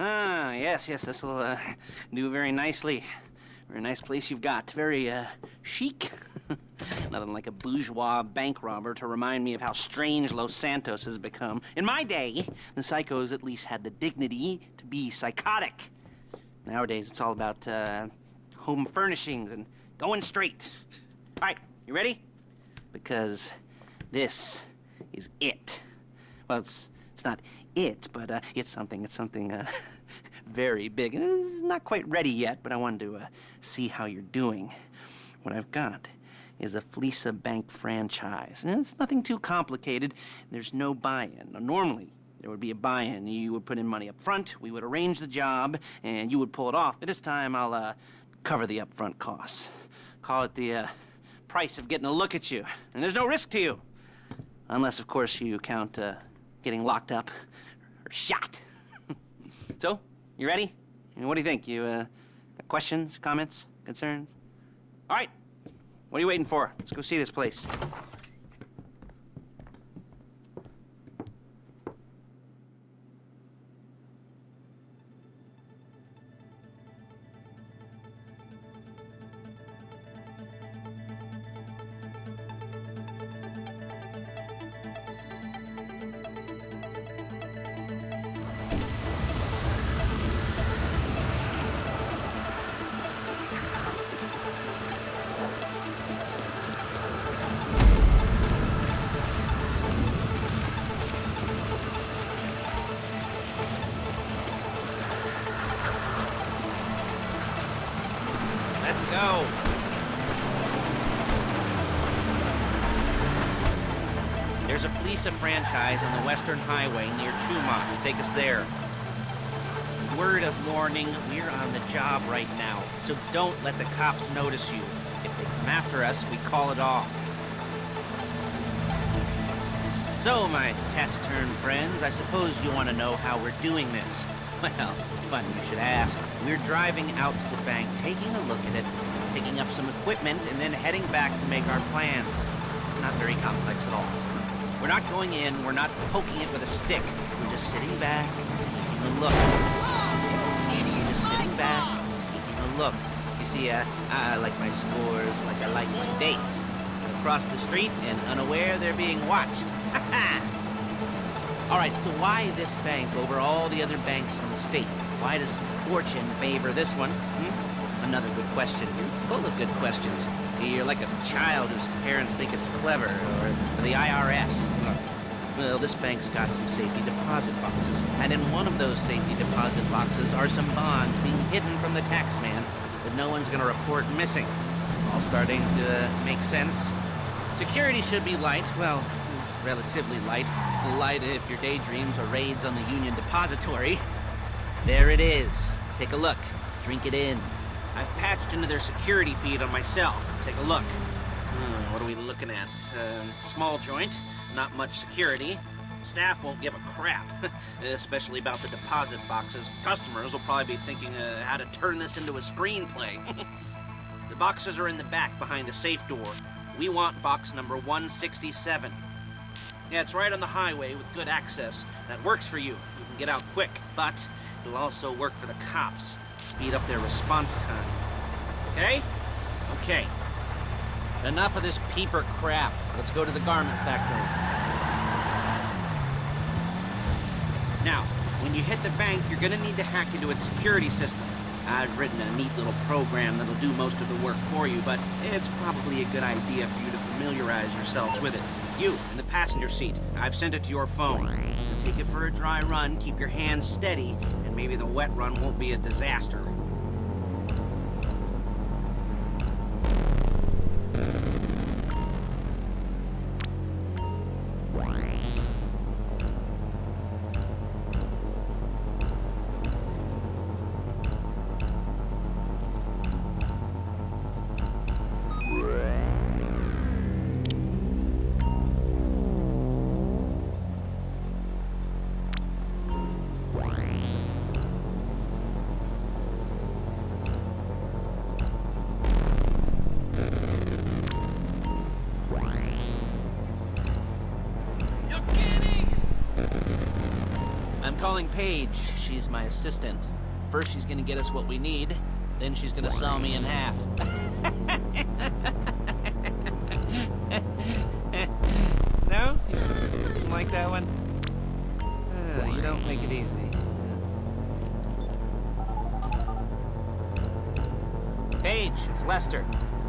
Ah, yes, this will do very nicely. Very nice place you've got. Very chic. Nothing like a bourgeois bank robber to remind me of how strange Los Santos has become. In my day, the psychos at least had the dignity to be psychotic. Nowadays, it's all about home furnishings and going straight. All right, you ready? Because this is it. Well, it's not it, but it's something very big. It's not quite ready yet, but I wanted to see how you're doing. What I've got is a Fleesa Bank franchise. And it's nothing too complicated. There's no buy-in. Now, normally, there would be a buy-in. You would put in money up front, we would arrange the job, and you would pull it off. But this time, I'll cover the upfront costs. Call it the price of getting a look at you. And there's no risk to you. Unless, of course, you count getting locked up or shot. So, you ready? What do you think? You got questions, comments, concerns? All right. What are you waiting for? Let's go see this place. Let's go. There's a Fleesa franchise on the Western Highway near Chumont. Take us there. Word of warning, we're on the job right now, so don't let the cops notice you. If they come after us, we call it off. So, my taciturn friends, I suppose you want to know how we're doing this. Well, funny you should ask. We're driving out to the bank, taking a look at it, picking up some equipment, and then heading back to make our plans. Not very complex at all. We're not going in, we're not poking it with a stick. We're just sitting back, taking a look. Just sitting back, taking a look. You see, I like my scores like I like my dates. Across the street and unaware they're being watched. All right, so why this bank over all the other banks in the state? Why does fortune favor this one? Another good question. You're full of good questions. You're like a child whose parents think it's clever, or the IRS. Well, this bank's got some safety deposit boxes, and in one of those safety deposit boxes are some bonds being hidden from the tax man that no one's gonna report missing. All starting to make sense. Security should be light, well, relatively light. Light if your daydreams are raids on the Union Depository. There it is. Take a look. Drink it in. I've patched into their security feed on my cell. Take a look. What are we looking at? Small joint, not much security. Staff won't give a crap, especially about the deposit boxes. Customers will probably be thinking how to turn this into a screenplay. The boxes are in the back behind a safe door. We want box number 167. Yeah, it's right on the highway with good access. That works for you. You can get out quick, but it'll also work for the cops. Speed up their response time. Okay? Okay. Enough of this peeper crap. Let's go to the garment factory. Now, when you hit the bank, you're gonna need to hack into its security system. I've written a neat little program that'll do most of the work for you, but it's probably a good idea for you to familiarize yourselves with it. You, in the passenger seat, I've sent it to your phone. Take it for a dry run, keep your hands steady, and maybe the wet run won't be a disaster. I'm calling Paige. She's my assistant. First, she's gonna get us what we need. Then she's gonna saw me in half. No? You like that one? You don't make it easy. Paige, it's Lester.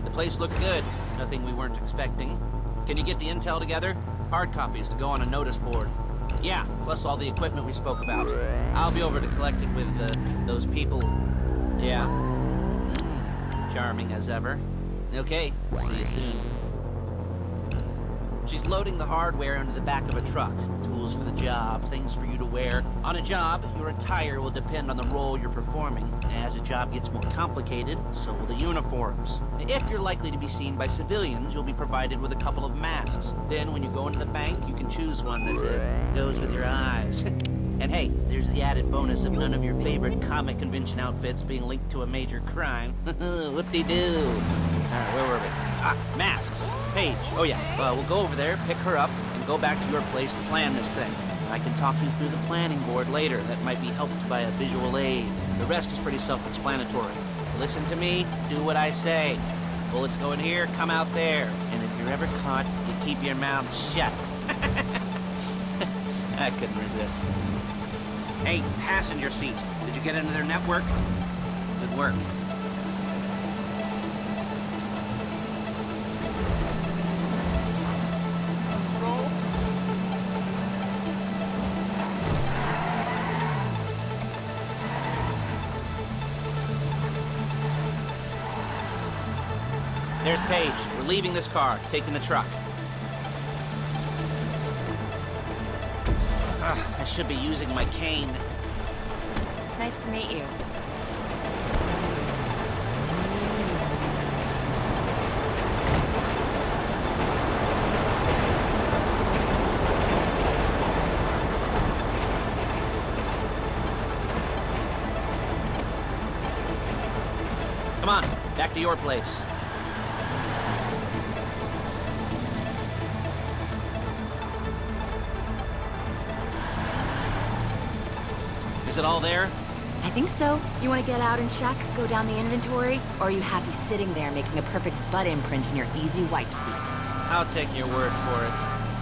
The place looked good. Nothing we weren't expecting. Can you get the intel together? Hard copies to go on a notice board. Yeah, plus all the equipment we spoke about. I'll be over to collect it with those people. Yeah. Charming as ever. Okay, see you soon. She's loading the hardware into the back of a truck. Tools for the job, things for you to wear. On a job, your attire will depend on the role you're performing. As the job gets more complicated, so will the uniforms. If you're likely to be seen by civilians, you'll be provided with a couple of masks. Then when you go into the bank, you can choose one that goes with your eyes. And hey, there's the added bonus of none of your favorite comic convention outfits being linked to a major crime. Whoop-de-doo. Alright, where were we? Masks. Paige. Oh yeah, we'll go over there, pick her up, and go back to your place to plan this thing. I can talk you through the planning board later. That might be helped by a visual aid. The rest is pretty self-explanatory. Listen to me, do what I say. Bullets go in here, come out there. And if you're ever caught, you keep your mouth shut. I couldn't resist. Hey, passenger seat. Did you get into their network? Good work. There's Paige. We're leaving this car, taking the truck. I should be using my cane. Nice to meet you. Come on, back to your place. Is it all there? I think so. You want to get out and check, go down the inventory, or are you happy sitting there making a perfect butt imprint in your easy wipe seat? I'll take your word for it.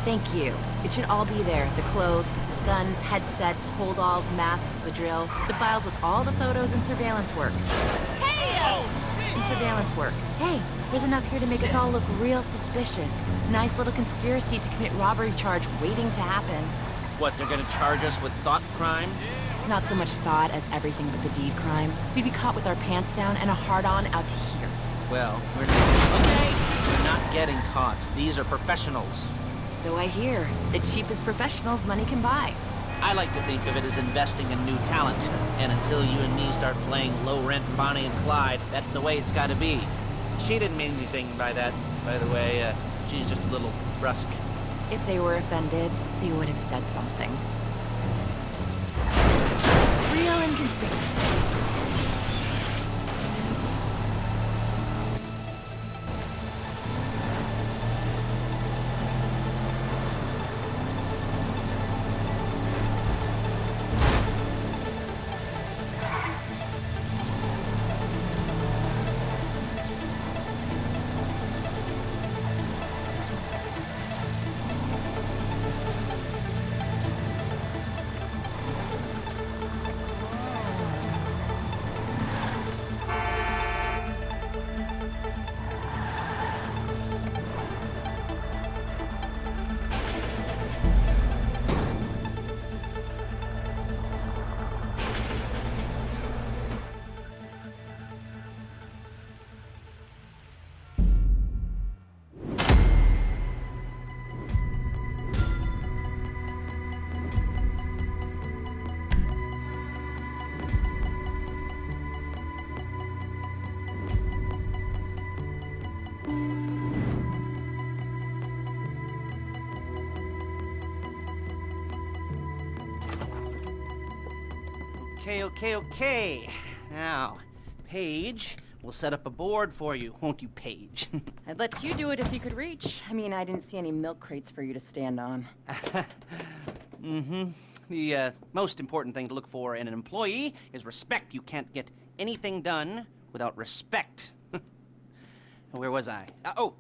Thank you. It should all be there. The clothes, guns, headsets, holdalls, masks, the drill, the files with all the photos and surveillance work. Hey! And surveillance work. Hey, there's enough here to make us all look real suspicious. Nice little conspiracy to commit robbery charge waiting to happen. What, they're gonna charge us with thought crime? Not so much thought as everything but the deed crime. We'd be caught with our pants down and a hard-on out to here. Well, we're not... Okay! We're not getting caught. These are professionals. So I hear. The cheapest professionals money can buy. I like to think of it as investing in new talent. And until you and me start playing low-rent Bonnie and Clyde, that's the way it's gotta be. She didn't mean anything by that, by the way. She's just a little brusque. If they were offended, they would have said something. Real inconspicuous. Okay. Now, Paige, we'll set up a board for you, won't you, Paige? I'd let you do it if you could reach. I mean, I didn't see any milk crates for you to stand on. The most important thing to look for in an employee is respect. You can't get anything done without respect. Where was I?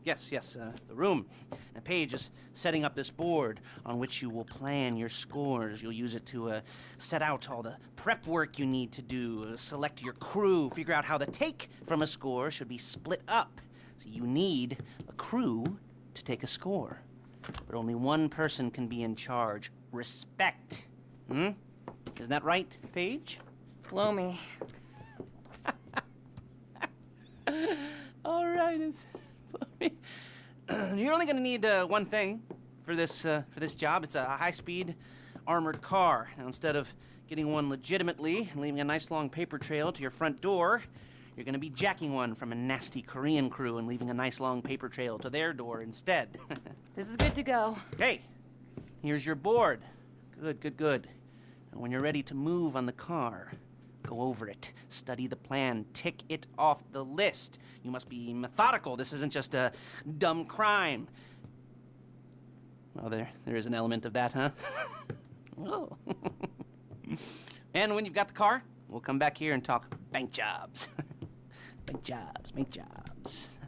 Yes, the room. Now, Paige is setting up this board on which you will plan your scores. You'll use it to set out all the prep work you need to do, select your crew, figure out how the take from a score should be split up. So you need a crew to take a score. But only one person can be in charge. Respect. Isn't that right, Paige? Blow me. All right. You're only going to need one thing for this job. It's a high-speed armored car. Now, instead of getting one legitimately and leaving a nice long paper trail to your front door, you're going to be jacking one from a nasty Korean crew and leaving a nice long paper trail to their door instead. This is good to go. Okay, here's your board. Good. And when you're ready to move on the car, go over it, study the plan, tick it off the list. You must be methodical. This isn't just a dumb crime. Well, there is an element of that, huh? Oh. And when you've got the car, we'll come back here and talk bank jobs. Bank jobs.